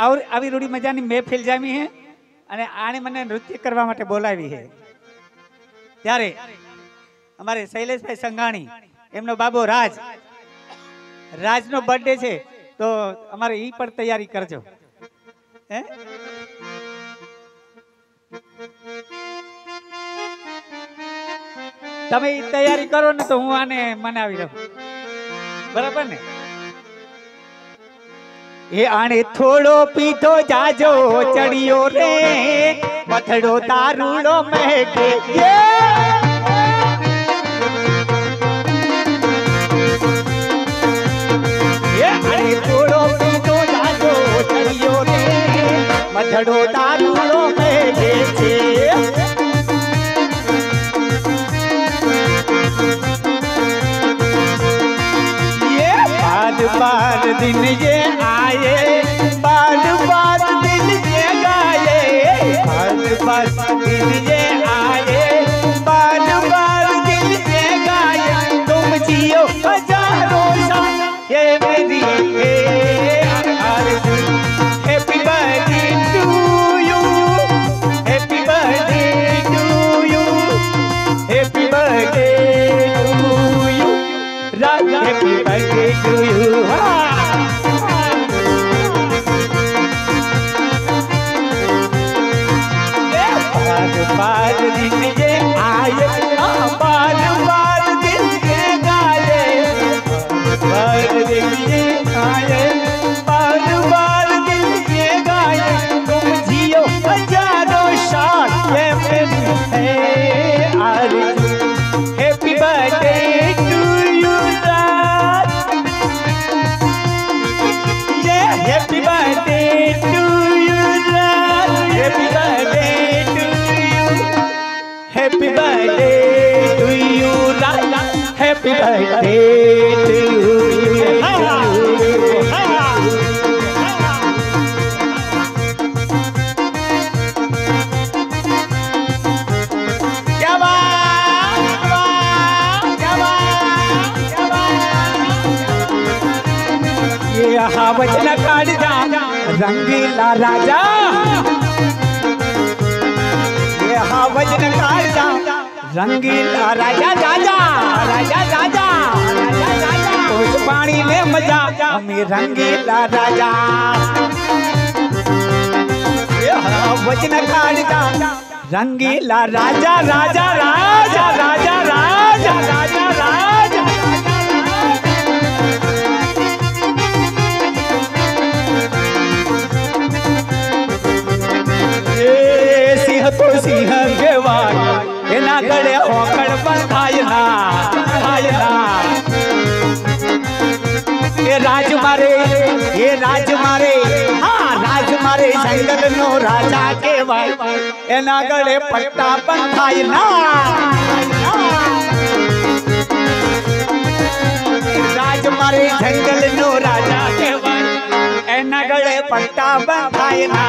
આવી રૂડી મજાની મહેફિલ જામી હે અને આણે મને નૃત્ય કરવા માટે બોલાવી હે ત્યારે અમારે શૈલેષભાઈ સંઘાણી એમનો બાબો રાજનો બર્થડે છે તો અમારે ઈ પણ તૈયારી કરજો હે તમે ઈ તૈયારી કરો ને તો હું આને મનાવી લઉં બરાબર ને એ આણે થોડો પીધો જાજો ચડિયો રે પથડો દારૂડો મહેકે આણે થોડો પીધો જાજો ચડિયો રે પથડો દારૂડો મહેકે છે बार दिन ये आए बार दिन ये गाए बार दिन ये आए बार दिन ये गाए तुम जियो हजारों साल ये मेरी आरज़ू happy birthday to you happy birthday to you happy birthday to you happy birthday to you बार दिन ये आए बार दिन ये गाए बार दिन ये आए बार दिन ये गाए तुम जियो हजारों साल ये मेरी है आरज़ू happy birthday to you happy birthday to you happy birthday happy birthday to you happy birthday to you क्या ये वचन काट जा रंगीला राजा वजन काट जा रंगीला राजा राजा राजा राजा उस पानी में मजा हमें रंगीला राजा वजन काट जा रंगीला राजा राजा राजा राजा राजा राजा राजा तो सिंह केवाय एना गळे होकड़ पण थायना ये राज मारे हाँ राज मारे जंगल नो राजा केवाय एना गळे पट्टा पण थायना राज मारे जंगल नो राजा केवाय एना गळे पट्टा पण थायना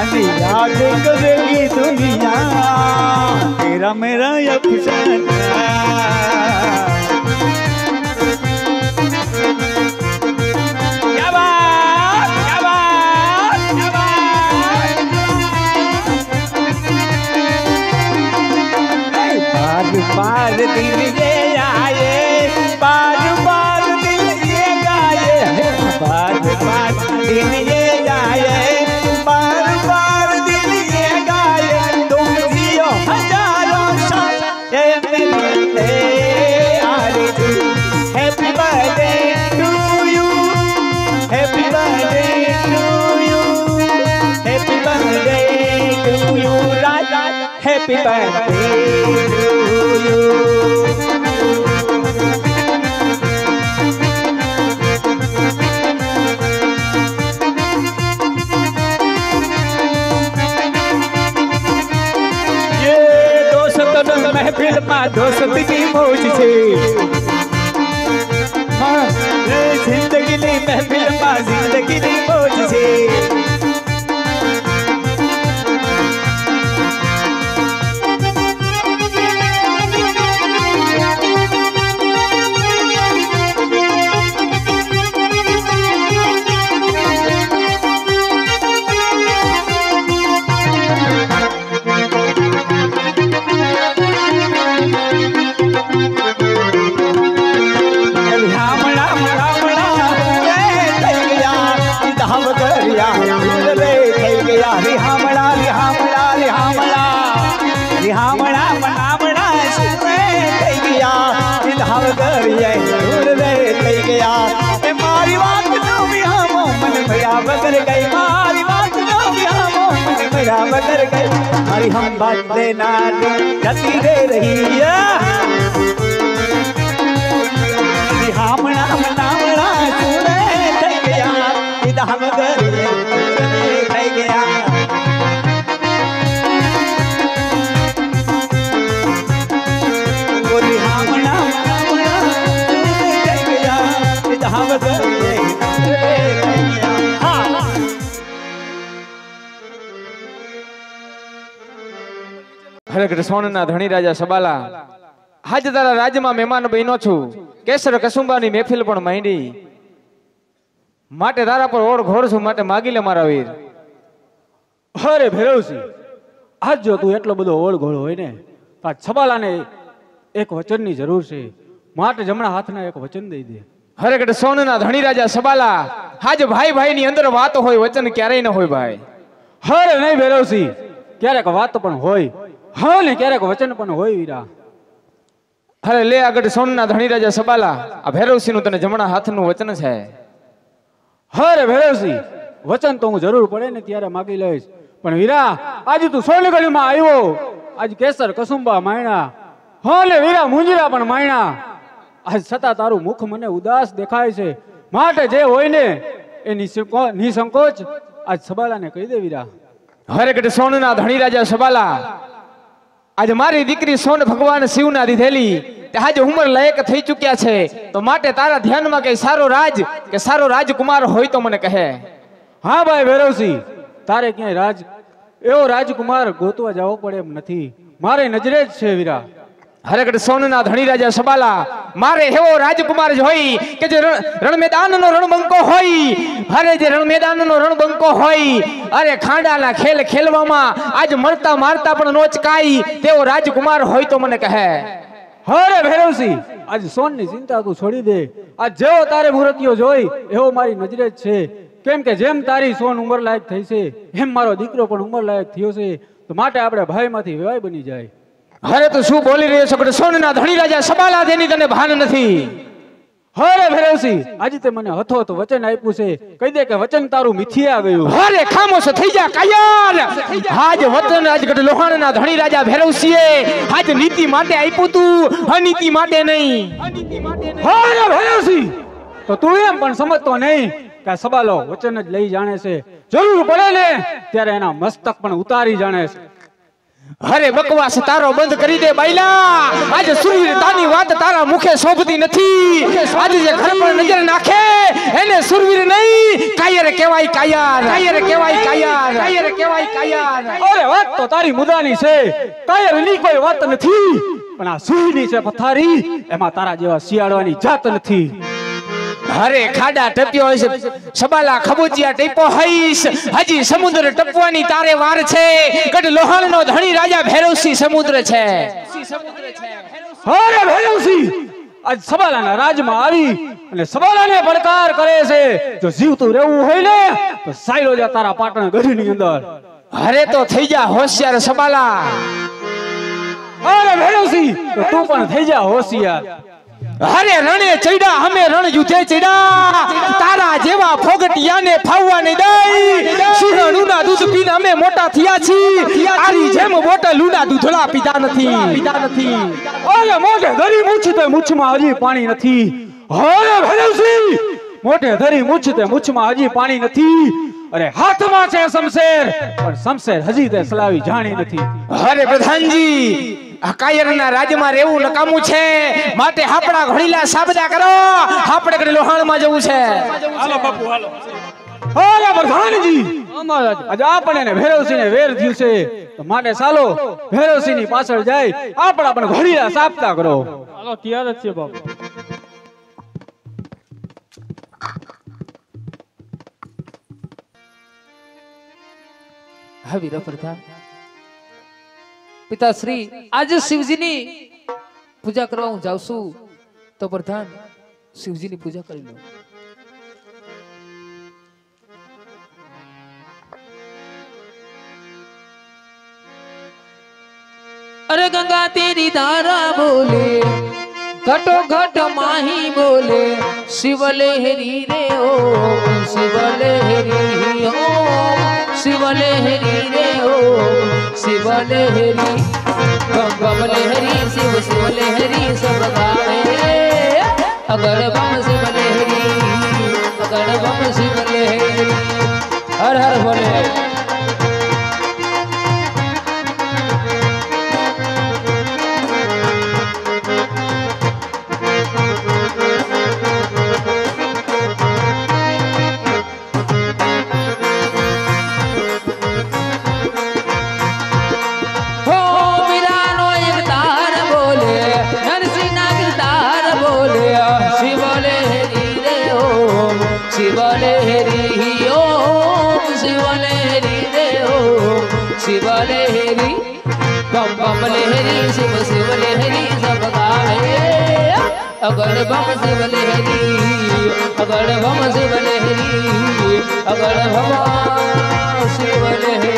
आणि याद करेगी दुनिया तेरा मेरा अफसाना। क्या बात, क्या बात, क्या बात। बार बार दिन ये आए, बार बार दिन ये गाए, बार बार दिन ये आए, बार बार दिन ये गाए। तुम जियो हजारों साल ये मिलते आरज़ू। Happy birthday to you, happy birthday to you, happy birthday to you राजा, हैप्पी बर्थडे टू यू। महफिल में दोस्ती की मौज छे, हाँ जिंदगी ली महफिल में जिंदगी ली मौज छे। बदल गई हमारी हम बात देना जती दे रही है। हामड़ा मनामड़ा सुने થઈ ગયા ધામ ગરે થઈ ગયા। ગોરી હામડા મનામડા થઈ ગયા ધામ ગરે થઈ ગયા। હરે કૃષ્ણના ધણી રાજા સબાલા, આજ તારા રાજ્યમાં મહેમાન બન્યો છું। કેસર કસુંબાની મહેફિલ પણ માંડી, માટે તારા પર ઓળ ઘોર છું, માટે માગી લે મારા વીર। અરે ભૈરવસિંહ, આજ જો તું એટલો બધો ઓળ ઘોળ હોય ને તો આ સબાલાને એક વચનની જરૂર છે, માટે જમણા હાથના એક વચન દઈ દે। હરે કૃષ્ણના ધણી રાજા સબાલા, આજ ભાઈ ભાઈ ની અંદર વાત હોય, વચન ક્યારેય ન હોય ભાઈ। હરે નહીં ભૈરવસિંહ, ક્યારેક વાત પણ હોય, હા ને ક્યારેક વચન પણ હોય વીરા। હરે લે આગળ સોનના ધણી રાજા સબાલા, આ ભૈરવસિંહ નું તને જમણા હાથનું વચન છે। હરે ભૈરવસિંહ, વચન તો હું જરૂર પડે ને ત્યારે માગી લઈશ, પણ વીરા આજે તું સોનગઢમાં આવ્યો, આજ કેસર કસુંબા માયણા, હા લે વીરા મુંજરા પણ માયણા, આજ છતાં તારું મુખ મને ઉદાસ દેખાય છે, માટે જે હોય ને એ નિસંકોચ આજ સબાલાને કહી દે વીરા। હરે કૃષ્ણના ધણી રાજા સબાલા, आज मारी दीकरी सोन भगवान शिवना दीधेली आज उमर लायक थई चुक्या छे, तो माटे तारा ध्यान में कई सारो राज के सारो राजकुमार होय तो मने कहे। हाँ भाई भैरवसिंह, तारे क्यां राज एवो राजकुमार गोतवा जावो पड़े एम नथी, मारे नजरे ज छे वीरा। हरे सोनना धणी राजा सबाला, मारे हेवो राजकुमार ज होई के जे रण मैदान नो रणबंको होई, हरे जे रण मैदान नो रणबंको होई, अरे खांडाना खेल खेलवामा आज मरता मारता पण नोचकाई तेवो राजकुमार होय तो मने कहे। हरे भैरवसिंह, आज सोन ની ચિંતા તું છોડી દે, आज જેવો તારે મૂર્તિઓ જોઈ એવો મારી નજરે જ છે, કેમ કે જેમ તારી સોન ઉંમર લાયક થઈ છે એમ મારો દીકરો પણ ઉંમર લાયક થયો છે, તો માટે આપણે ભાઈમાંથી વેવાય બની જાય। हरे तो शू बोली रह्यो छो? सोनना धणी राजा सबाला तेनी तने भान नथी। हरे भैरवसिंह, आज ते मने हथो तो वचन आप्યું છે, કહી દે કે વચન તારું મિથિયા ગયું। हरे खामोश થઈ જા કાયર, आज वचन आज गट लोहाणना धणी राजा भैरवसिंहे आज नीति माटे आप्યું તું, अनीति माटे नहीं। हरे भैरवसिंह, तो તું એમ પણ સમજતો નહીં કે સબાલો વચન જ લઈ જાણે છે, જરૂર પડે ને ત્યારે એના મસ્તક પણ ઉતારી જાણે છે। અરે બકવાસ તારો બંધ કરી દે બાઈલા. આજે સુરવીરતાની વાત તારા મુખે શોભતી નથી. આજે જે ઘર પર નજર નાખે એને સુરવીર નહીં કાયર કહેવાય. કાયર કહેવાય. કાયર કહેવાય. કાયર. અરે વાત તો તારી મુદાની છે, કાયરની કોઈ વાત નથી, પણ આ સુઈની છે પથારી, એમાં તારા જેવા શિયાળવાની જાત નથી. અરે ખાડા ટપ્યો હશે, સબાલા ખબોચિયા ટેપો હઈશ. હજી સમુદ્ર ટપવાની તારે વાર છે. ગઢ લોહાણનો ધણી રાજા ભૈરવસિંહ સમુદ્ર છે. અરે ભૈરવસિંહ આજ સબાલાના રાજમાં આવી અને સબાલાને પડકાર કરે છે. જો જીવતું રહેવું હોય ને તો સાયલો જા તારા પાટણ ગઢની અંદર. અરે તો થઈ જા હોશિયાર સબાલા. અરે ભૈરવસિંહ તો તું પણ થઈ જા હોશિયાર. અરે રણે ચડ્યા અમે રણ યુધે ચડ્યા. તારા જેવા ફોગટિયાને ફાવવા નહીં દઈ. સિંહણુના દૂધ પીને અમે મોટા થયા છીએ. આરી જેમ બોટલુના દૂધળા પીધા નથી. અરે મોઢે ધરી મૂછ તે મૂછમાં હજી પાણી નથી. અરે ભૈરવસિંહ મોઢે ધરી મૂછ તે મૂછમાં હજી પાણી નથી. અરે હાથમાં છે શમશેર, પણ શમશેર હજી તે સલાવી જાણી નથી. અરે પ્રધાનજી આ કાયરના રાજમાં રહેવું નકામું છે, માટે હાપડા ઘોડીલા સાબદા કરો. આપણે કડે લોહાણમાં જવું છે. હાલો બાપુ હાલો. અરે પ્રધાનજી આજે આપણે ને ભૈરવસિંહને વેર થયું છે, તો માટે ચાલો ભૈરવસિંહની પાછળ જાય આપણા પણ ઘોડીલા સાબતા કરો. હાલો તૈયાર જ છે બાપુ. હા વીર પ્રધાન પિતાશ્રી આજે શિવજીની પૂજા કરવા હું જાઉં છું, તો પ્રધાન શિવજીની પૂજા કરી લો. अरे गंगा तेरी धारा बोले घटो घट माही बोले शिव लहरी रे ओ शिव लहरी ओ शिव लहरी रे ओ शिव लहरी बम बम लहरी शिव शिव लहरी सब गाए अगर बम शिव लहरी अगर बम शिव लहरी हर हर बोले. शिव लहरी बम बम लहरी शिव शिव लहरी सब गाए अगर बम शिव लहरी अगर बम शिव लहरी अगर बम शिव लहरी.